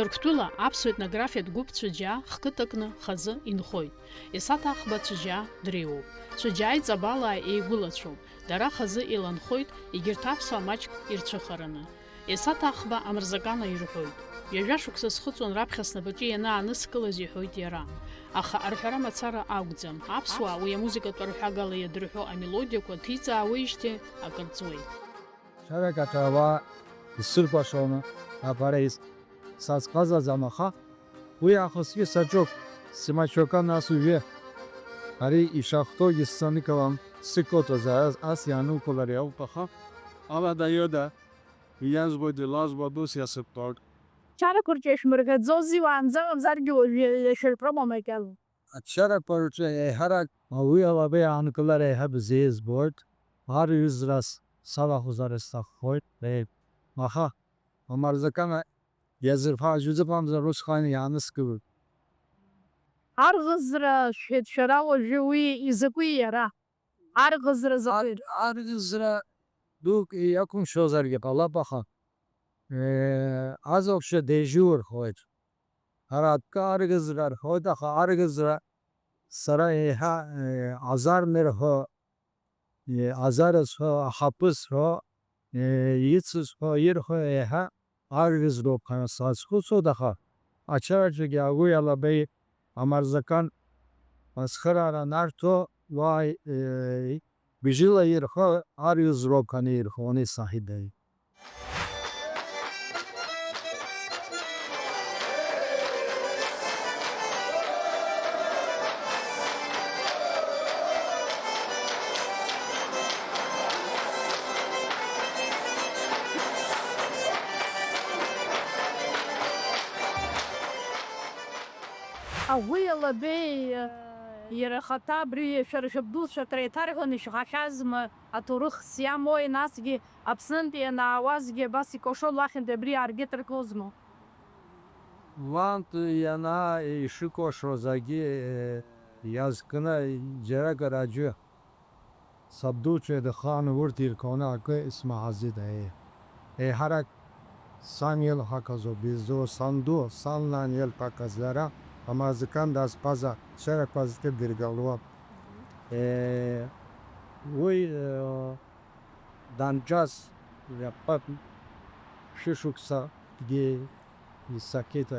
Ҭырқәтәыла аԥсуа етнографиатә гәыԥ Цәыџьаа хкыдакны хазы инхоит. Есаҭ-аӷба Цәыџьаа дреиуоуп. Цәыџьааи Ҵабалаа еигәылацәоуп. Дара хазы иланхоит, егьырҭ аԥсуаа маҷк ирцәыхараны. Есаҭ-аӷба Амырзакан ирҳәоит. Ҩажәа шықәса схыҵуан раԥхьа снапаҿы ианааныскылаз иҳәоит иара. Аха арҳәара мацара акәӡам. Аԥсуаа уи амузикатә арҳәагала иадырҳәо амелодиақәа ҭиҵаауеижьҭеи акырҵуеит. Шаракаҭәауаа исыркәашоны апареис саҵҟазаӡам, аха уи аахысгьы саҿуп, сымаҵуҩқәа нас уҩы. Ари ишахәҭоугьы сзаникылом, сыкотозааз ас ианукылар иауп, аха алада-ҩада иазбоит илазбо ус иасыԥтәоит. Чарақәа рҿы ишәмырӷьаӡози уаанӡа мамзаргьы уажәы иашьырԥрома макьана. Ачарақәа рҿы еиҳарак уи алаба иаанкылар еиҳа бзиа избоит. Арҩызрас салахәызар сҭаххоит, аха Амырзакан иазырԥааӡәӡыԥамзар усҟан иааныскылоит. Арӷызра шәҳәеит шәара уажәы уи изакәи иара? Арӷызра закәи? Арӷызра дук иақәымшәозаргьы ҟалап, аха азоуԥшьа деижьурхоит. Аратәкы арӷызра рҳәоит, аха арӷызра сара еиҳа азармырҳәо, азарызҳәо, ахаԥызҳәо, ицызҳәо, ирҳәо еиҳа арӷызроуп ҳәа сазхәыцуеит, аха ачараҿгьы уи алабеи Амырзакан ацхыраара нарҭо уа бжьыла ирҳәо арҩызроуп ҳәа ирҳәон исаҳидеи. Уи алабеи иара ахаҭа абри шәара шәабдуцәа креиҭарҳәаны ишәаҳахьазма аҭоурых иамои, насгьы Аԥснынтәи ианаауазгьы абас икәашо лахьынтәи абри ааргьыҭаркозма? Лантәи ианаа ишыкәашоз агьи иазкны џьаракыр аӡәы сабдуцәа дыхааны урҭ иркуаны акы исмаҳаӡеит. Еиҳарак сан илҳәақәазоуп изу, санду, санлан илҳәақәаз лара Амырзакан дазҟаза чарақәа зҭыдиргылуа. Уи данҿаз шәышықәсагьы исакит.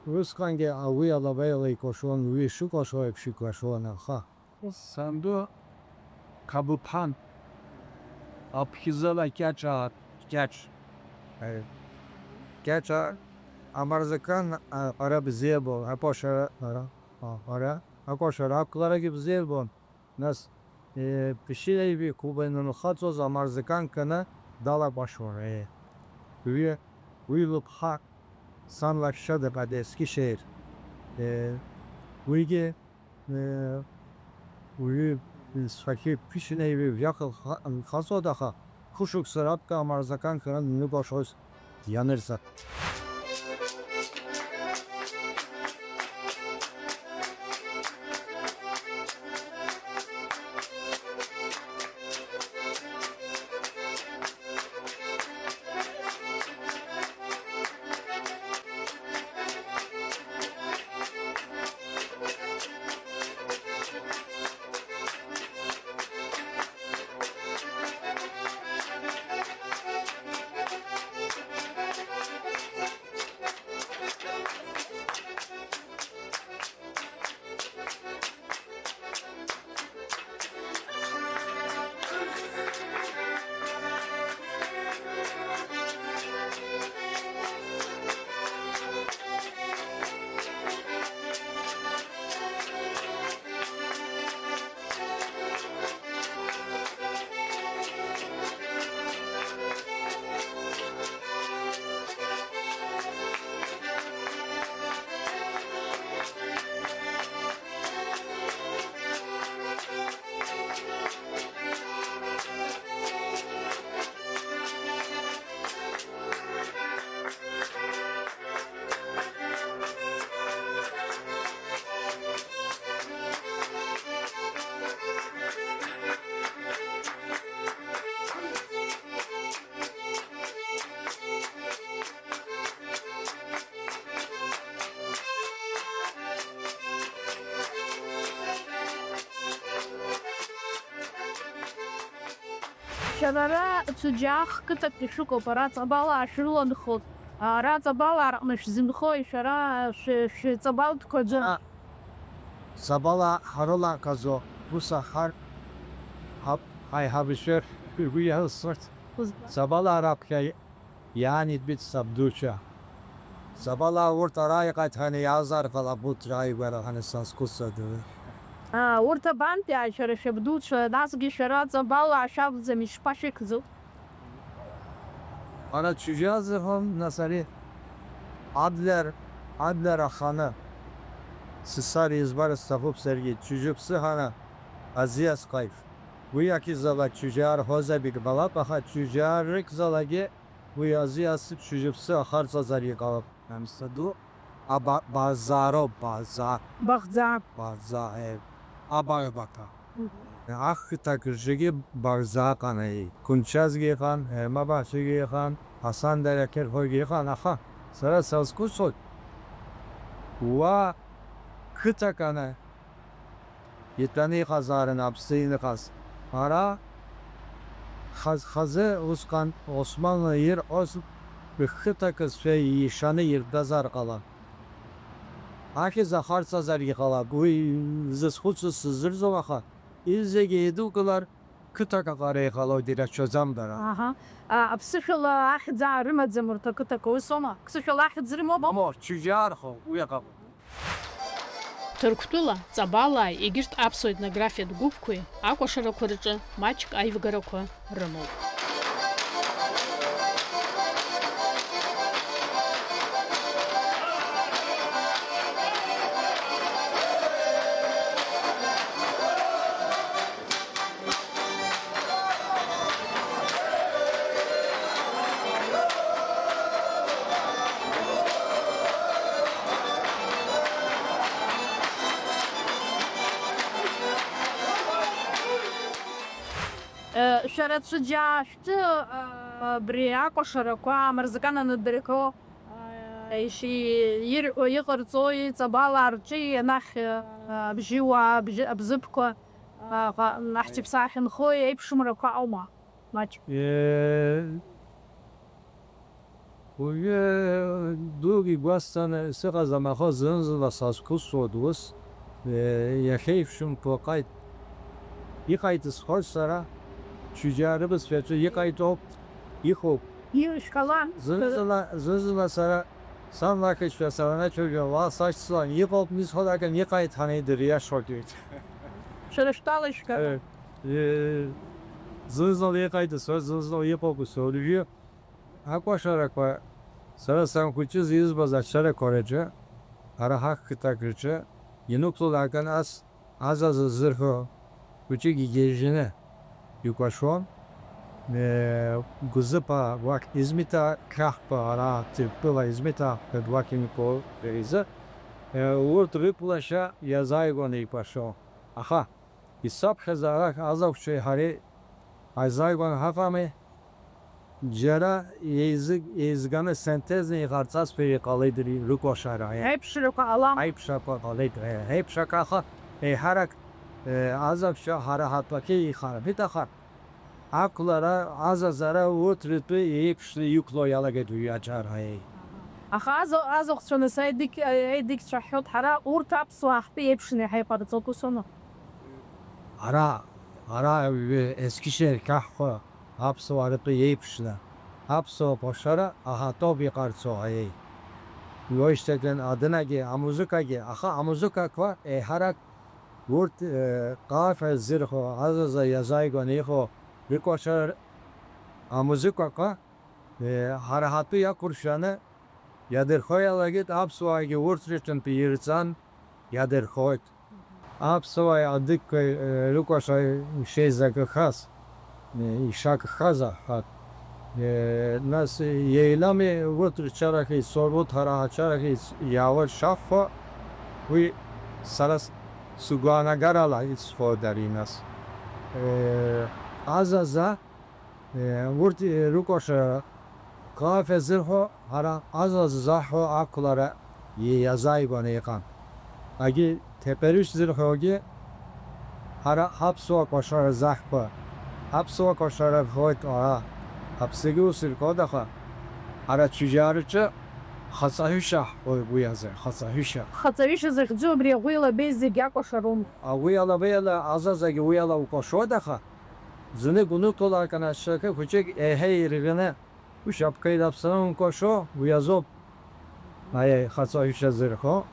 Усҟангьы уи алаба иликәашон, уи ишыкәашо еиԥш икәашон, аха санду Қабыԥҳан аԥхьизыла кьаҿ Амырзакан ара бзиа бон, акәашара ақәларагьы бзиа бон. Нас ԥшьыҩ қәыба инынхаҵоз Амырзакан каны далакәашон. Уи лыԥҳа сан лаҳәшьа дыҟаит Ескишеир. Уигьы уи сҳәахьеит ԥшьыҩ жәаха нхаҵоит, аха хәышықәса раԥка Амырзакан каны даныкәашоз ианырҵа. شرارة تجاخ كتك شكو برات أبالا شلون دخل رات أبالا رقمش زندخوي شرا ش تبال تكوجا Sabala harola kazo. Bu sahar hap hay habişer bu yasort. Sabala Arap yani bit sabduça. Sabala orta ray kat hani yazar kala bu tray vera hani sanskusadı. ورتا بانتي عشرة شبدوت داسقي شرات أبالا شاب زمش باشي كزو Ana çocuğa zırhım nasari Adler Hanı Sısar izbar stafup sergi çocuk sıhana Aziyas kayf. Bu yaki zala çocuğar hoza bir balap aha çocuğar rik zalagi bu yazıyası çocuk sıhar zazari kalıp. Namsadu bazaro بغزا baza ev abar baka. Ah takırcıgi barza kanayı. Kunçaz gihan, Herma Bahçı gihan, Hasan Dereker hoy gihan aha. Sıra sazku sol. Wa kıta kana. Yetani kazarın abseyini kaz. Ara Hazı Uskan Osmanlı yer Osman bir kıta kız şey yişanı yırdazar kalan. Aki zahar sazar yıkala. Bu zıskutsuz sızır zovaha. İzlege yedukular kıta kakara yıkala direk çözem dara. أها أبسشل أحد زار رمت زمرتا كتك وسوما كسشل أحد زرمو بام Ama çücar ho uyakabı. Тырктула, Цабала, егьырҭ аԥсуа етнографиатә гәыԥқәеи акәашарақәа рҿы маҷк аивгарақәа рымоуп. شرط شجاعت برياكو شركوا مرزقنا ندركو شي يقرصوي تبالا رجي نخ بجوا بزبكو نحتي بصاحن خوي يبشو مركو عوما ماچ Uye dugi guastane sıra zamaha zınzıla saskus sodus. Yaşayıp şun pokayt. Yıkaytız hoşsara. Çücarımız fetri yıkaytop. Yıkop. يشكالان Zınzıla sara. Sanla kışla sarana çocuğa va saçsılan yıkop mis holarken yıkayt hanedir ya şortuydu. شرشتالشكا Evet. Zınzıla yıkaytı sonra zınzıla yıkopu söylüyor. Akvaşarak var. Sıra sen kuçuz yüzbaza şara korece. Ara hak kıtakırça. Yinuklularken az zırhı. Kuçu giyeceğine. Yukaşon. Guzıpa vak İzmit'a kahpa ara tıpkıla İzmit'a vakimi po verize. Urt rıplaşa yazaygon ipaşo. Aha. İsap hezarak azak şey hari. Azaygon hafame. Jara izganı sentezne yıkartsaz peri kalıdır rukoşara. هيب شركا ألام Ayıp şapa kalıdır. Hep şaka harak azak şa harahataki yıkar. Bir dakika. Aklara azazara oturup yiyip yuklo yala gidiyor açar hay. أخا شنو سيدك يديك شحوت حرا ورتا بصواح بيبشني حيقدر تلقوسونه Ara Eskişehir kahve hapso varıp yiyip şuna. Hapso boşara aha to bir karso hay. Yo işte adına ki amuzuka ki aha amuzuka kwa harak vurt kafe zırho azaza yazaygo neho bir koşar amuzuka kwa harahatı ya kurşanı yadır koyala git hapso ki vurt ritin piyirsan yadır koyt. Apsovay adık lukoşay şey zakahas. İşak haza hat. Nas yeylami vurt çaraki sorbut hara çaraki yavaş şaffa. Vi saras sugana garala isfodarinas. Azaza vurt lukoşa kafe zırho hara azaz zahho aklara yazay gonekan. Agi teperüş zırhogi hara hapso koşar zahba Hapso koşarak hoyt aha. Hapsigi usul kodaha. Ara tüccarıcı Хацаҳуша ой буязер хацаҳуша Хацавиша зыхьӡу уила беззегь иакәашаром. ауиала виала азазаги уиала укошодаха зыны гунуктола канашака хучек эхейргана ушапкайдапсан кошо уязоп ай хацаҳуша зырхо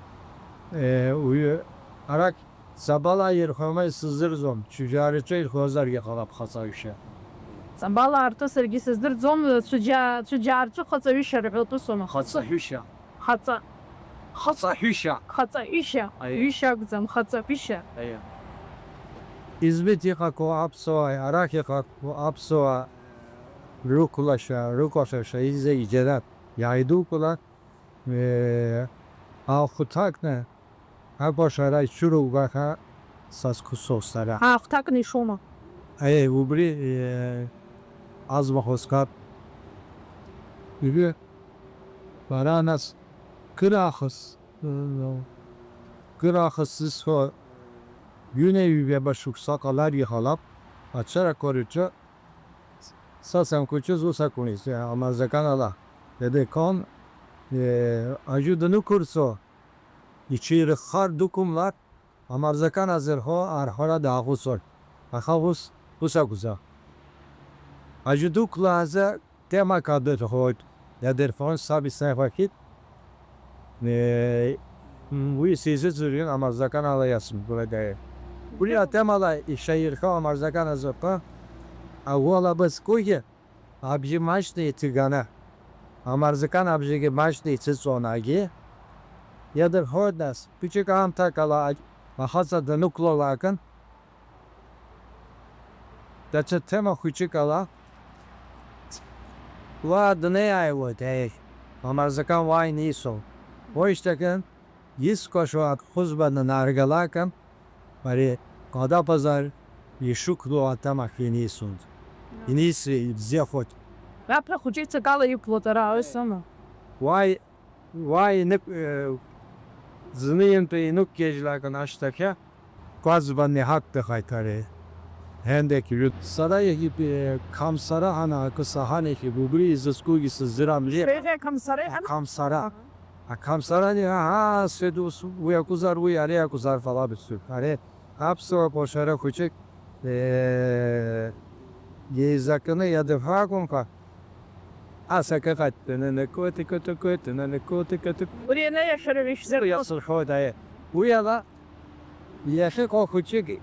уй арак забала ерхомай сыздырзом тüccarıcı хозар яхалап хацаҳуша Ҵабала арҭы саргьы сыздырӡом, цәыџьаарҿы хацавиша рҳәатәы сома. хацаҳуша Хаҵа, хацаҳуша хацаҳәишьа, ҩышьа акәӡам, хацаҳәышьа. Izmit iqaku apsoa, arak iqaku apsoa, rukulaşa, rukoşaşa ize icedat. Yaydu kula, alxutakne, akoşara çuru baka sasku soslara. Аахәҭакны ишоума. Ubri azmahoskat. Ubri baranas kırahız. Kırahız sisko Юневи башук сакалар йхалап, ачара корича сасам кучу зусакунис, амазаканала. Деде кон ajudunu kurso. İçeri xar dukumlar amazzakan azerho arhara dağusol. Axavus usakuza. Ajuduk laza tema kadet hoyt. Yader fon sabi sayfakit. Bu sizi zürün amazzakan alayasın burada. Buraya temala şehirka amazzakan azapa. Avvala bas koyge. Abji maçtı tigana. Amazzakan abjige maçtı tsonagi. Yadır hoydas. Küçük am takala mahasa da nuklo lakan. Daça tema küçük ala. Va dne ayvo dey. Amazzakan vay niso. O iştekin yiskoşo huzbanın argalakan. Мари когда пазар ишукло атама финисунд. Иниси зефот. Раԥра хәыҷы ала иқәлоит ара аҩсама. Вай ник зыныйынтә инук кежлакын аштака квазбан не хакты хайтаре. Хендек ют сарая gibi kamsara ana kısahane ki bu bir izskugi sizdiramli. Шеге камсаре ана. Kamsara. Kamsara ne ha sedus uyakuzar uyarıyakuzar falan bir sürü. Hani hapso poşara küçük yezakını ya da hakunka asakakat ne kote kote kote ne kote kote Buraya ne yaşarmış zır. yasır hodaya uyala yaşa ko küçük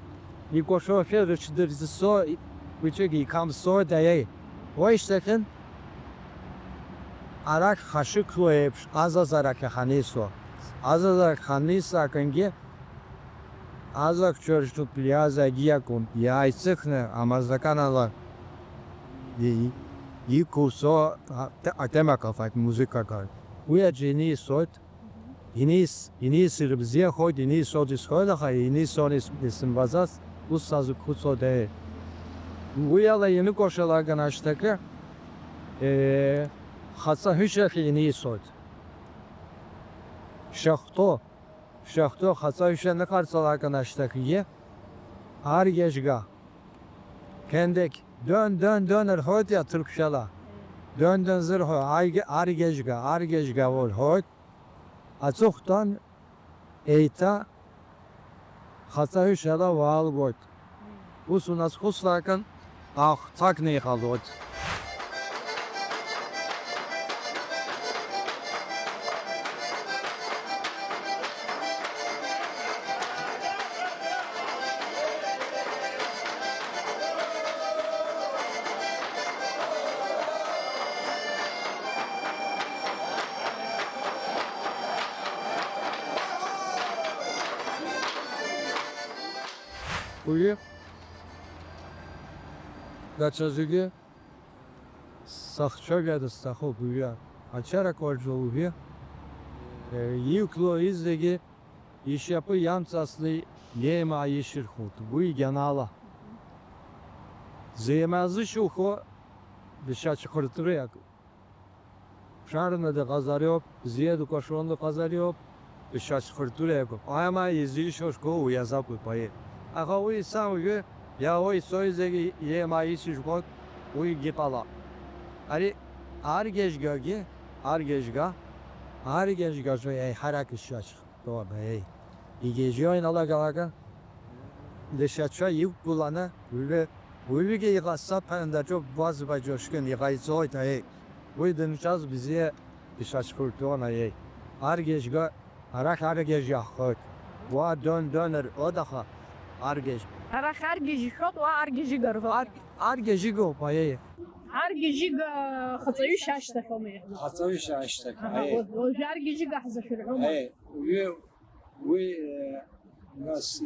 yikoşo ferçdir so küçük yıkam so dayı o iştekin arak haşık koyup azazarak haniso azazarak hanisa kangi azak çörçlük liyaza giyakun ya isıkne amazakanalar yikuso atema kafak muzika kar uya cini sot inis ribziye hoyd inis sotis hoyda hay inis sonis isim bazas bu sazı kutso de uyala yeni koşalargan açtaki Хаса хüşəxi nisot. Şaxto xasa hüşəndə qarsalarkan açtakiye. Ar gecga. Kendek dön hoyt ya Türkçala. Dön zır hoy ar gecga vol hoyt. Açıqdan eyta xasa hüşəla val goyt. Bu sunas xuslarkan ah tak ne xalot. Uyu Gacazıgı Saxçogadı saxo buya Açara korculuğu Yuklo izdegi iş yapı yansaslı Yema yeşir hutu Bu genala Zeyemazı şuhu Dışa çıkartırı yak Şarını da kazarı yok Ziyedu koşuğunda kazarı yok Dışa çıkartırı yak Ama izleyiş hoşko uyazapı payı Aha uyu sağ uyu Ya oy soyzegi ye mayısı jgot uy gipala. Ari argejga so ey harak şaş. Doğru ey. İgejiyon ala galaga. Leşaça yük bulana öyle ki yıkasa pende çok bazı bacoşkun yıkayısı da ey. Bu dönüşaz bize dışaç kurtuğuna ey. Argejga argejga koy. Bu döner o daha argej. Арах аргежи шот ва аргежи гарва. Argejga payı. Аргежи хацаю шашта фоме. Hatay şaştık. Ay, Ва аргежи гахза шурхум. ay, we nas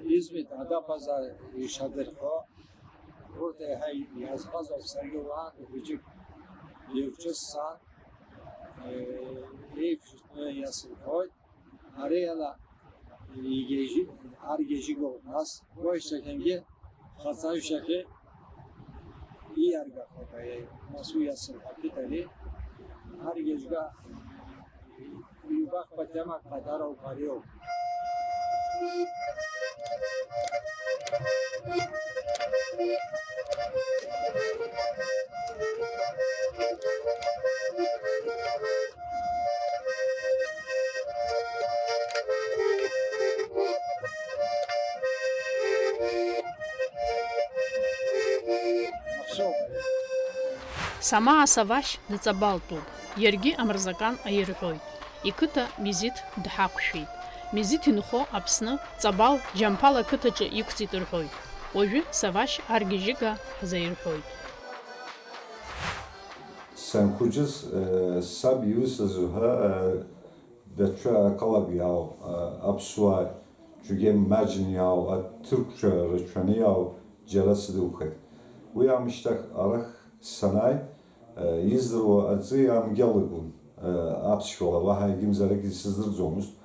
İzmit Adapazarı yaşadık o. Burada hay yazmaz o sergi var. Küçük yurtçusan ev yasıl koy. Araya da İgeji, argeji nas. Bu işte kengi Hatay şakı iyi arga koy. Nasıl yasıl hakikati argejga yubak patema kadar o pariyo. Все. Сама асавашь дыҵабалтәуп, иаргьы амырзакан аирҳәоит. Иқыҭа Мезиҭ дҳақәшәеит. Мезиҭ инхо Аԥсны Ҵабал Џьамԥал ақыҭаҿы иқәҵит рҳәоит. Уажәы Савашь аргьежьыга ҳзаирҳәоит. Sankucuz sab yusuzha deçwa kalab yav apsua cüge macin yav Türkçe rıçanı yav cerası duhet. Uyamıştak arah sanay izdirvo azı yam geligun apsşola vahay gimzarek sizdir zomuz.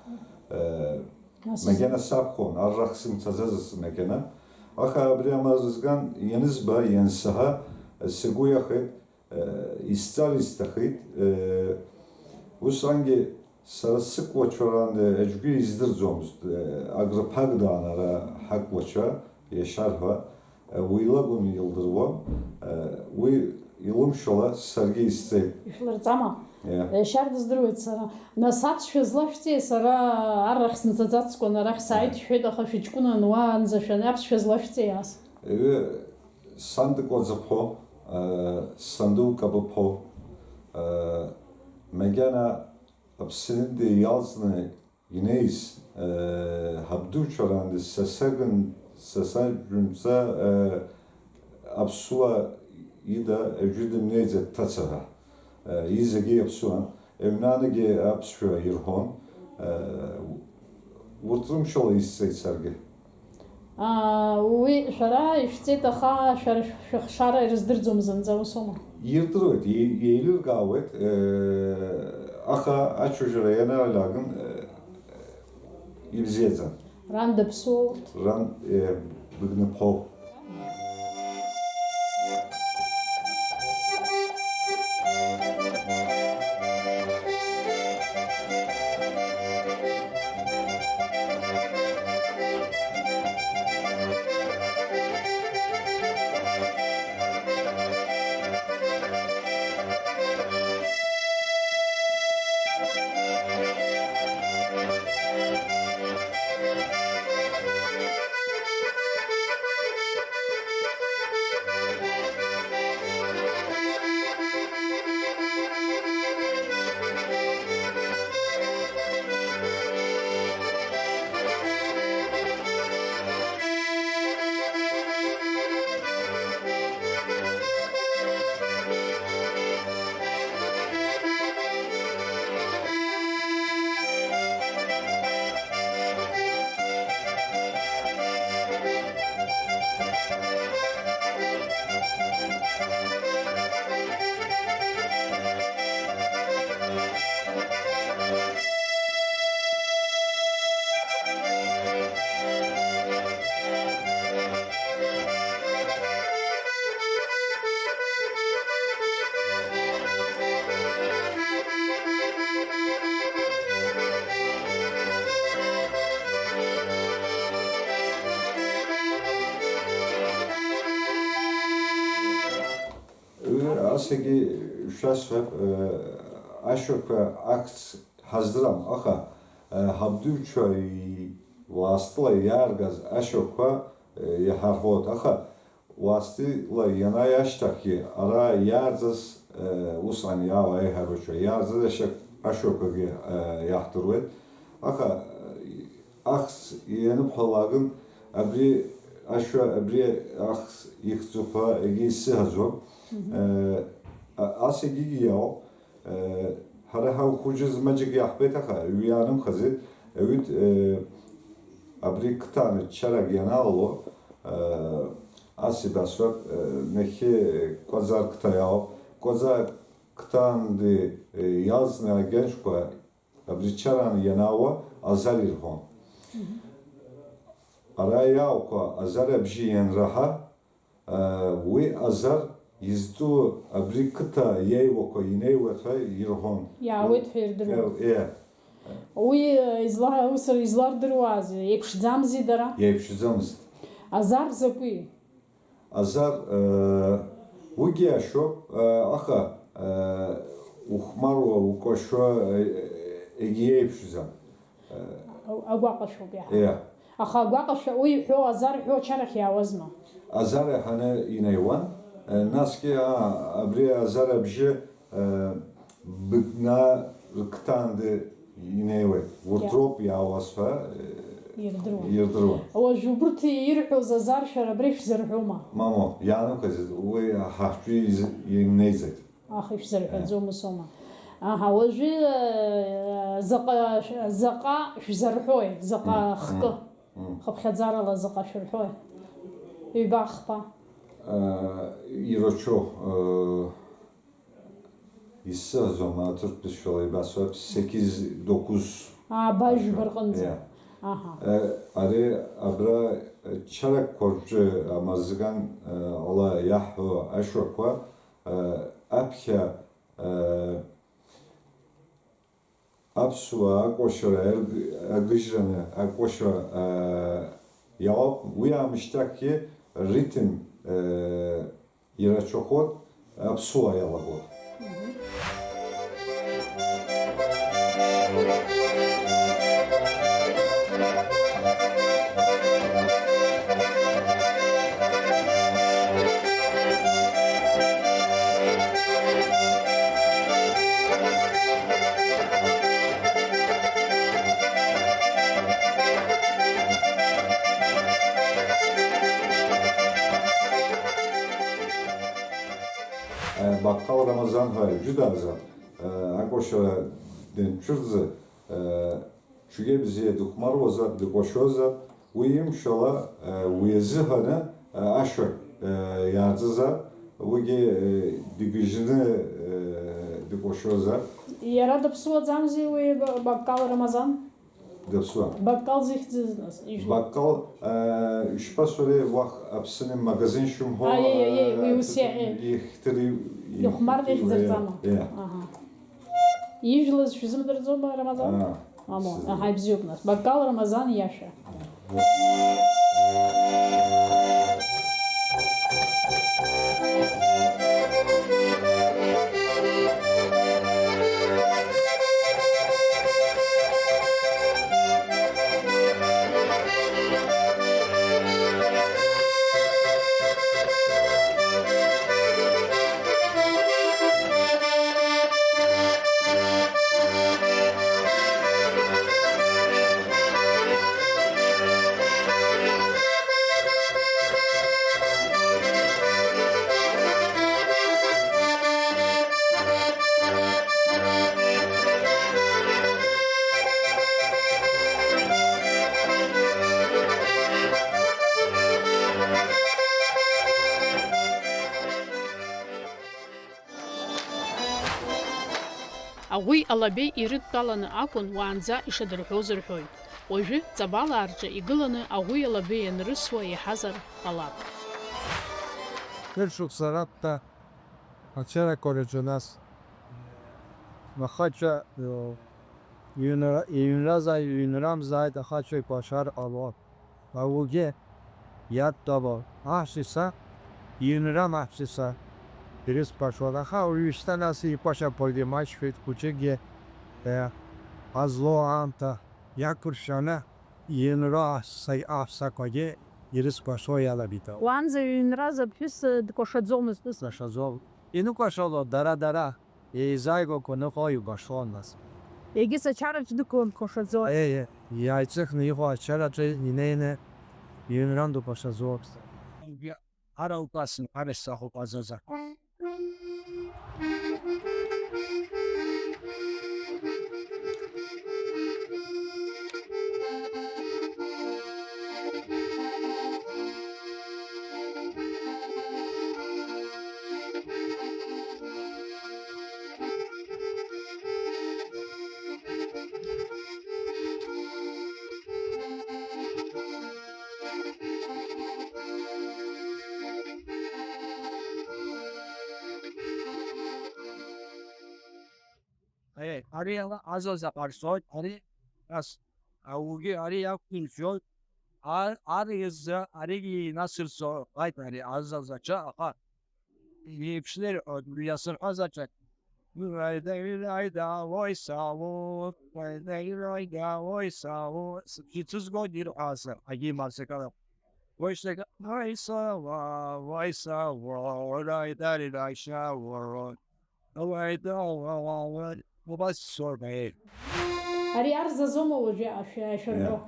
Mekana sapkon arraksım tazazısı mekana. Aха abrimazızgan yenizba yensaha seguyahet İstalistahit usangi sarısık vaçoranda ecgü izdirzomuz agrapagdanara hak vaça yaşarha uylagun yıldırva uy yılım şola sergi isteyip Ишварҵама. Шьарда здыруеит сара. Насаҵшәа злашәҵеи сара аррахь снаӡаӡацкәан арахь сааит шәҳәеит, аха шәыҷкәына ануаанӡа аԥсшәа злашәҵеи ас. sandık ozapho sandık kabapho megana apsinin de yazını yineyiz habdu çoranda sesagünza apsua ida evcüdüm neyze tatsaha izegi apsuan evnanıge apsua yirhon vurturum şola issey sergi. Уи шәара ишәҵеит, аха шәара шәыхшара ирыздырӡом зынӡа усоума? Yırtırıvet, yeğilir gavet aха açıcıra yanarlagın ibziyezan. Ран даԥсуоут. Ran bugün po. Asegi şasve aşoka aks hazdıram aha habdüçoy vasıtla yargaz aşoka yaharhot aha vasıtla yana yaştaki ara yarzız usan ya vay haroço yarzız aşoka yahtırvet aha aks yanıp halagın abri aşo abri aks yıktupa egisi hazok asegi yao hara ha kucuz macık yahbeta üyanım kazı evet abri kıtanı çarak yanalo asibasva neki kozar kıtayao kozar kıtandı yazna genç ko abri çaran yanao azar irhon araya ko azar abjiyen raha ve azar Izdu abri kıta yevo ko inevo irhon. Ya wet ferdru. Yeah. Уи излардыруаз еиԥшӡамзи дара. Yeipshizamst. Азар закәи? Azar ugi aşo aha ухмару укошо egi yeipshizam. Агәаҟашәоуп иаҳа. Yeah. Аха агәаҟашәа уи иҳәо азар иҳәо ачарахь иаауазма. Azar hane ineywan. Naski abri azar abji bıgna rıktandı inewe. Vurtrop yavasfa yırdırwan. Уажәы убырҭ ирҳәоз азар шәара абри шәзырҳәома? Mamo, yanım kazı. Uy hafçı yemneyzet. Аха ишәзырҳәаӡом сома. Аха уажәы заҟа шәзырҳәои? Заҟа хкы. Хыԥхьаӡарала заҟа шәырҳәои? Ҩба хԥа. İroço İssazom Türk pişolayı basıp 8-9 Бажә бырҟынӡа. Аҳа. Are abra çarak korcu amazgan ola yahvu aşokwa apya apsuva koşora agıjranı koşo yap uyamıştak ki ritim iraçokot apsuva yalagot. Bakkal Ramazan hayır, cüdazan. Akoşa den çırdzı. Çünkü bize dukmar oza, dukoşoza. Uyum şola uyezi hane aşır yardıza. Ugi digijini dukoşoza. Иара дыԥсуаӡамзи уи баккал Рамазан? Depsuan. Баккал зихьӡызнас. Bakkal şüphe söyle vak apsının magazin şum ho. Уи ус иаҳәеит. Yihtiri. Ихәмар ихьӡырҵама? Аҳа. Ижәлаз шәизымдырӡома Рамазан? Амо, аҳа ибзиоуп нас. Баккал Рамазан иашәа. Агәи алабеи ирыдтәаланы акәын уаанӡа ишадырҳәоз рҳәоит. Уажәы ҵабалаарҿы игыланы агәи алабеи ианрысуа иаҳазар ҟалап. Кыршук сарапта ачара коречонас. Махача юнраза юнрамзайд ахачой пашар алот. Вауге яд таба. Ахшиса юнрам ахшиса. Iris başoda ha uyuşta nasıl ipaşa poldi maç fit kuçege azlo anta yakırşana yenra say afsakoge iris başoya bita. Уанза ҩынраза ԥҳәыс дкәашаӡомызт ус. Сашазов. Ину кашало дара езайго конохой башлон нас. Егьыс ачараҿ дықәлан дкәашаӡо. Яйцехны его ачара нинейне yenrandu пашазов. Ара укасын арес сахо пазаза. Ariela azoza parsoy ari as augi ari yakın şol arıyızda arigi nasıl so ari azazaça ha yepşler rüyasın azacak Ayda voisavu ayda voisavu hiçsiz godir asa agi marsakalam voisavu ayda aşağı ayda bu bas sormayı. Ари ар зазома уажәы ашәарҳәо.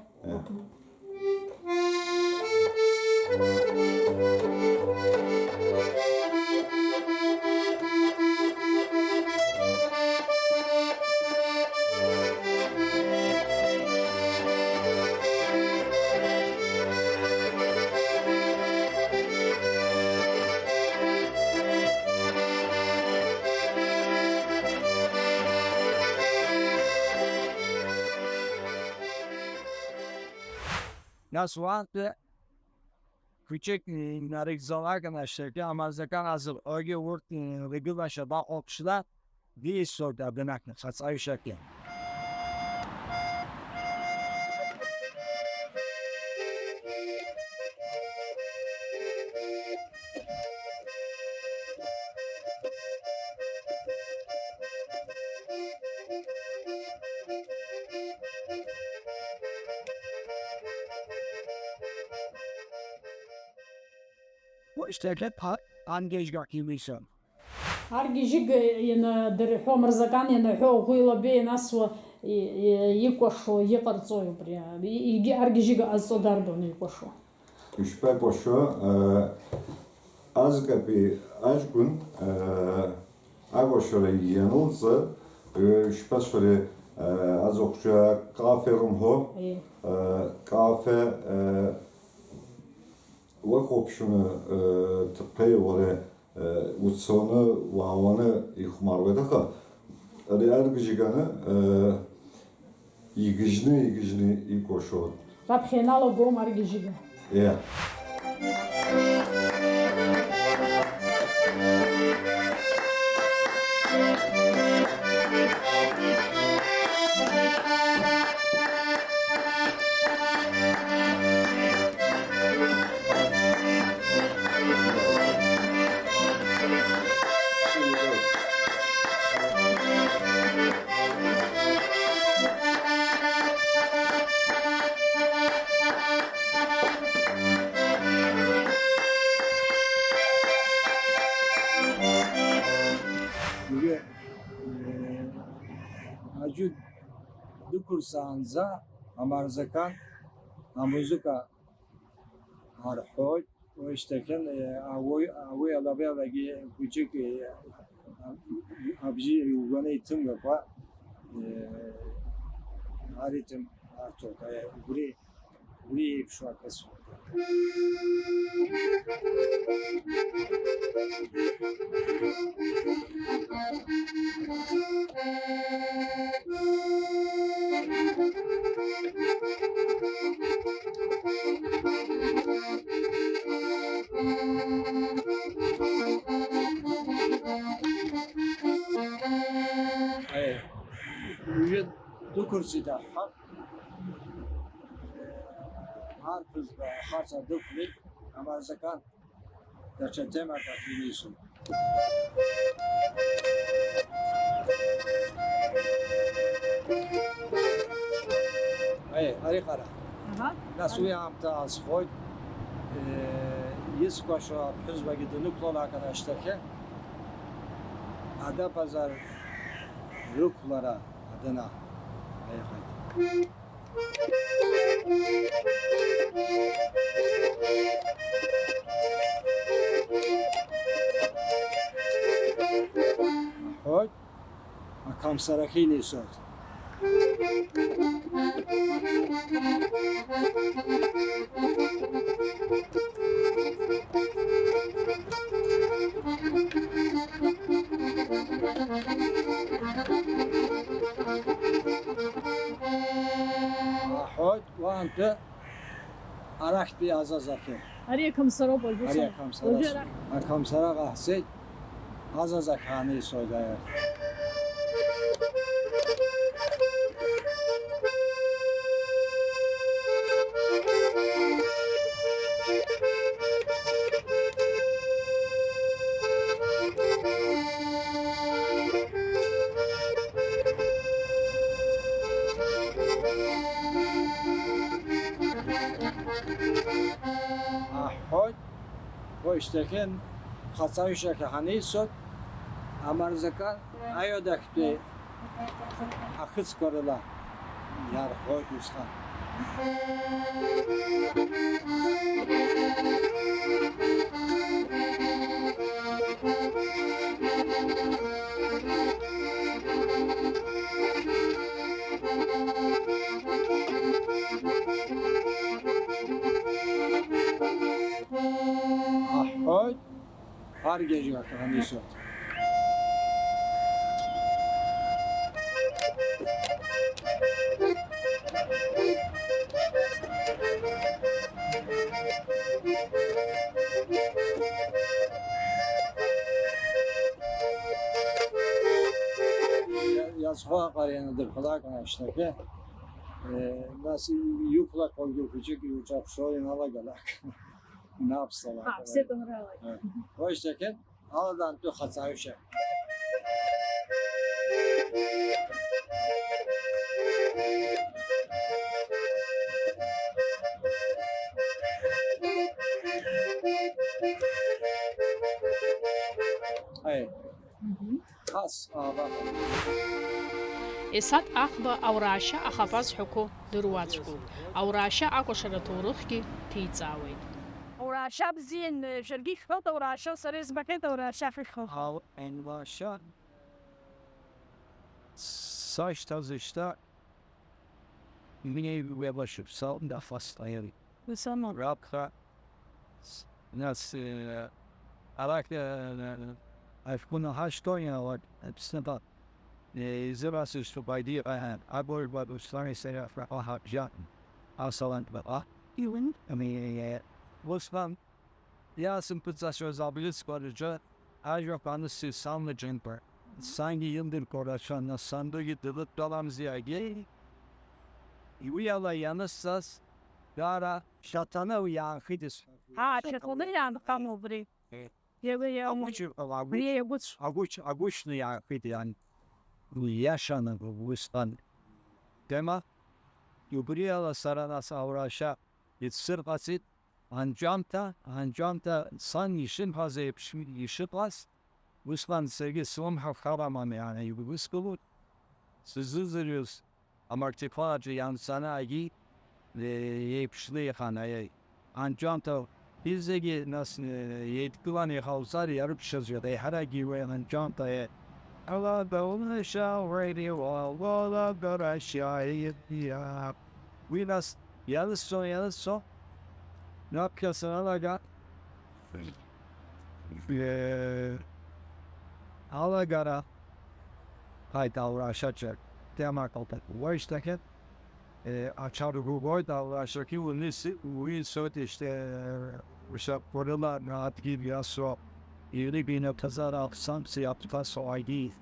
Nasvante küçük narikzalar arkadaşlar ki amazdakan hazır örgü vurt regülaşa da okşular bir sorda benakne satsayı şekli. Bu işte hep angejgak yılıysa. Ар гьежьыг ианадырҳәо амырзакан ианаҳәо угәы илаби инасуа икәашо иҟарҵои убри ар гьежьыг ҟазҵо дарбану икәашо? Ишпа пошо азгапи ажгун агошора янулза ишпа шоре азокча кафе румхо кафе وخوبشون تپی وره وصونه وعوانه یخمارو دخه اری ارگیجگانه یگیجنی یکوشود. راب خیانالو گم ار گьежьыга. Yeah. Acı dukursanza amarzakan amuzuka harhoy o işteken avoy alabiyalagi küçük abji yugana itim yapa haritim artık buraya şu akası. Dukursida har kızda harsa dukli amarzakan da çetema da finisun. Ari qara. Aha. Nasuya amta az koy. Yüz koşu hüzbe gidinip lol arkadaşlar ki Ada pazar ruklara adına. Hayır. Hoy. Akam sarakini söz. Hoy. Vantı. Arak bir azazaki. Ария Камсарополь, Araya kamsara. Kamsara kahsi. Azazak hani söylüyor. Hoy. Bu işteki Katsayuşaki hani söz. Amarzaka ayodak bir akıs korula. Yar hoy usha. Hoy. Har gece hani söz. Yazığa karayanadır kulak işte nasıl yukla koydu küçük uçak şoyun ala galak. Ne yapsalar. А, все понравилось. O işte aladan tu Katsayuşa. Hayır. Has ama Esat ахба аурашьа ахапаз ҳәқәу дыруаӡәкуп. Аурашьа акәашара ҭоурыхгьы ҭиҵаауеит. Uğraşa bizim şergi şut uğraşa sarız baket uğraşa fişo. How and Russia. Saçta zışta. Mine ulaşıp sağ da fastlayır. Bu zaman. Rabka. Nas alakta Afguna haştonya var. Hepsine bak. Zırası şu baydiye ahan. Abur babu slari sera fraha jatın. Asalan baba. Yuvun. Vosvam. Ja sam podsasio zabili skladža. Ažo panasi samle džemper. Sangi yıldır koraşan na sandığı dılıp dalam ziyagi. Uyala yanısas. Gara şatana uyan hidis. Ha, çatını yandı kamu biri. Yeve ya. Biri yaguç. Aguçnu ya hidiyan. Yaşanı bu vustan. Dema. Yubriyala saranas avraşa. Yitsir basit. Ancamta san işin fazla yışıplas. Vuslan sevgi son hafkaramam yani. Vuskulut. Sızızırıyoruz. Amartiklacı yan sanayi. Yepşli yıkanayı. Ancamta bizdeki nasıl yetkilani havzar yarıp şazıyor. Hara gibi ancamta Allah da onu şavredi Allah da aşağıya ya. We must yalıso. Ne yapıyorsun alaga? Alagara. Hayda uğraşacak. Demek oldu. Bu işte açarı bu da uğraşacak. Bu insan işte buralar rahat gibi yaso. İri bir pazar aksamsı yaptıkası o aydı.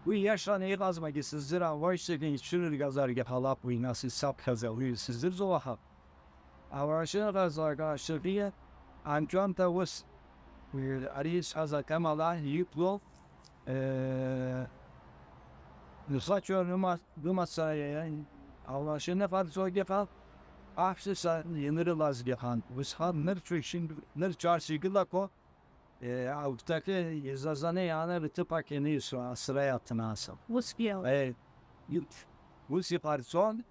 Bu yaşan eğazma ki sizlere var işte şunur gazar yapalap bu nasıl sap kazalıyor sizler zoha. Avraşına gazar karşıya ancamta was Aris has a Kamala, Yuplo, Nusatio Numasaya, Allah Shinafat Zogefal, after Yenerilas Gehan, was hard nutrition, Nurcharsi Gilako, Autake, Yazane, Anna, Tupakini, so Asraya Tanasa. Успел. Vusi Parson,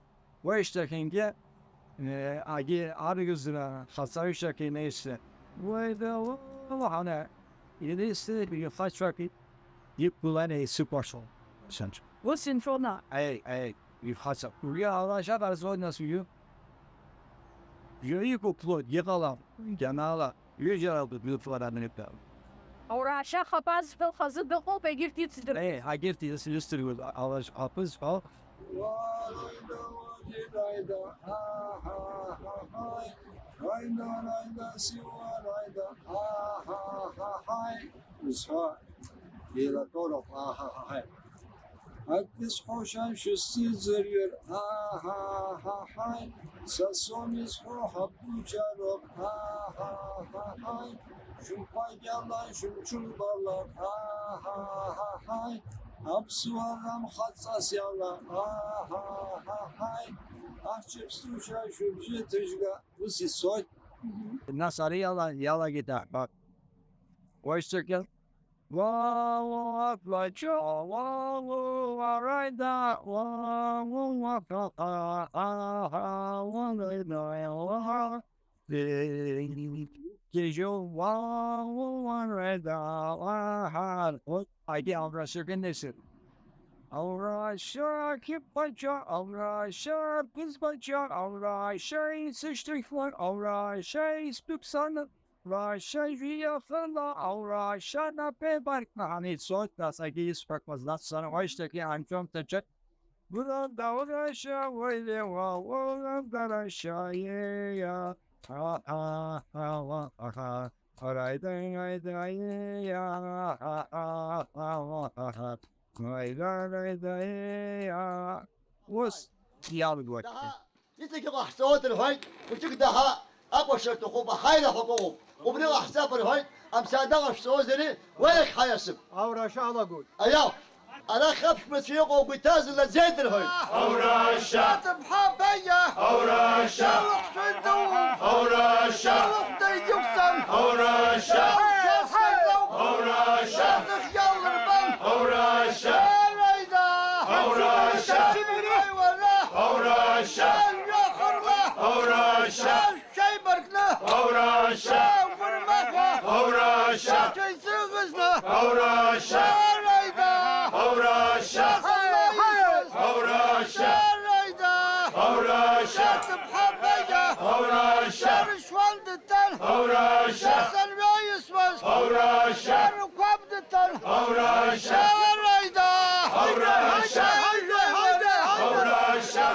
where is the king get? I get argues Hassarisha neyse. Where the Hana, it is the fast track, you pull any super show. Essential. What's in front of? You've had some real shot as well as you. You go plot, Yagala, Ganala, usual the beautiful America. Aurasha Habaz will has the hope I give it to the Hey, I give this history with our uppers. Well, Akis hoşan şu siziriyor ha ha ha hay sasomis ho habu çaro ha ha ha hay şun payyalan şun çulbalan ha ha ha hay apsuaram hatsas yalan ha ha ha hay ahçıp struşa şu bir tejga bu sisoy Nasari yala gitar. But oyster kill. Wow, like you, wow, right there, wow, gives you one right there, what idea of recognition. Alright, sure, keep my job. Alright, sure, please my job. Alright, sure, it's 64. Alright, sure, it's books on the right, sure, you fella. Alright, shut up, everybody. I need so that's like his work was not son. Why stick here? I'm from the jet. But I'm down the show with you. Well, I'm gonna show you. Yeah. Alright, what's the other word? يتك محسوات الهاي وتقدها أقوى شرط خوبة هاي الحقوق وبني أحساب الهاي أمسا دغش سوزني ويك حياسب Avra şahla gol. أيوه أنا خبش مسيق وقتاز اللي زيت الهاي أوراشا محبية أوراشا أوراشا أوراشا أوراشا أوراشا أوراشا أوراشا أوراشا أوراشا أوراشا أوراشا أوراشا أوراشا أوراشا أوراشا أوراشا أوراشا أوراشا أوراشا